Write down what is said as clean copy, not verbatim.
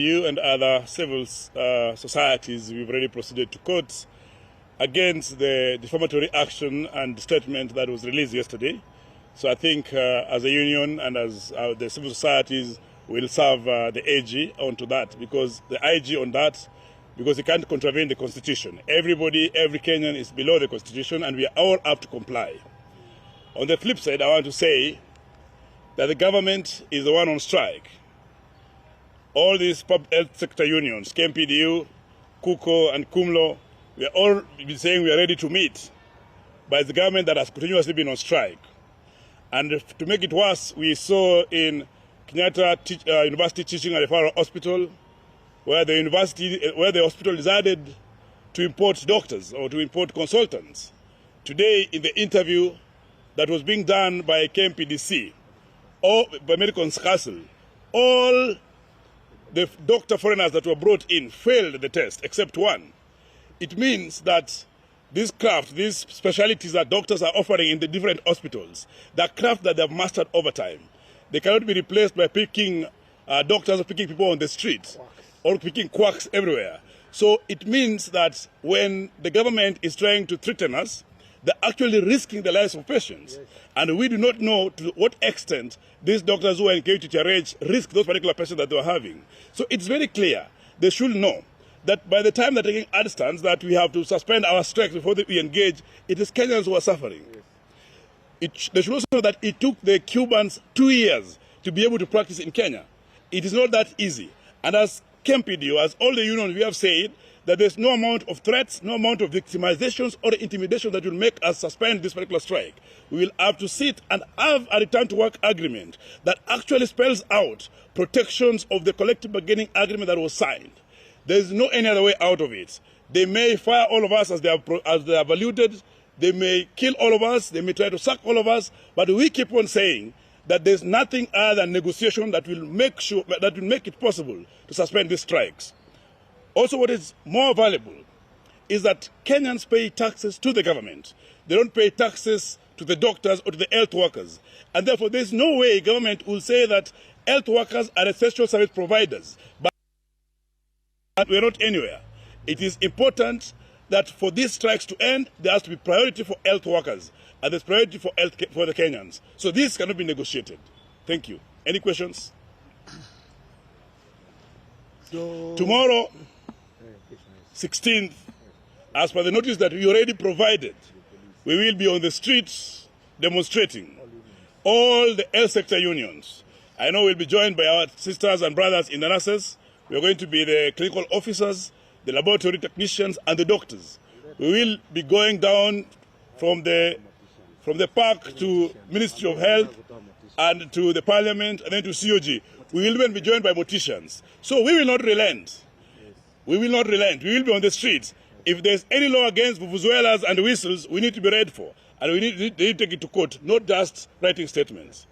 You and other civil societies, we've already proceeded to court against the defamatory action and statement that was released yesterday. So I think as a union and as the civil societies will serve the AG onto that, because the IG on that, because it can't contravene the Constitution. Everybody, every Kenyan is below the Constitution, and we are all up to comply. On the flip side, I want to say that the government is the one on strike. All these public health sector unions, KMPDU, KUKO, and KUMLO, we are all saying we are ready to meet, but it's the government that has continuously been on strike. And to make it worse, we saw in Kenyatta University Teaching and Referral Hospital, where the hospital decided to import doctors or to import consultants. Today, in the interview that was being done by KMPDC or by Medical Council, all the doctor foreigners that were brought in failed the test, except one. It means that this craft, these specialties that doctors are offering in the different hospitals, the craft that they have mastered over time, they cannot be replaced by picking doctors or picking people on the street or picking quacks everywhere. So it means that when the government is trying to threaten us, they're actually risking the lives of patients. Yes. And we do not know to what extent these doctors who are engaged with TRH risk those particular patients that they are having. So it's very clear. They should know that by the time they're taking ad stands that we have to suspend our strikes before we engage, it is Kenyans who are suffering. Yes. They should also know that it took the Cubans 2 years to be able to practice in Kenya. It is not that easy. And as KMPDU, as all the unions, we have said that there's no amount of threats, no amount of victimizations or intimidation that will make us suspend this particular strike. We will have to sit and have a return to work agreement that actually spells out protections of the collective bargaining agreement that was signed. There's no any other way out of it. They may fire all of us as they have alluded. They may kill all of us. They may try to sack all of us. But we keep on saying that there's nothing other than negotiation that will make it possible to suspend these strikes. Also, what is more valuable is that Kenyans pay taxes to the government. They don't pay taxes to the doctors or to the health workers. And therefore, there's no way government will say that health workers are essential service providers. But we're not anywhere. It is important that for these strikes to end, there has to be priority for health workers. And there's priority for the Kenyans. So this cannot be negotiated. Thank you. Any questions? Tomorrow, 16th, as per the notice that we already provided, we will be on the streets demonstrating. All the health sector unions. I know we'll be joined by our sisters and brothers in the nurses. We're going to be the clinical officers, the laboratory technicians, and the doctors. We will be going down from the park to Ministry of Health and to the Parliament and then to COG. We will even be joined by morticians. So we will not relent. We will not relent. We will be on the streets. If there's any law against vuvuzelas and whistles, we need to be ready for. And they need to take it to court, not just writing statements.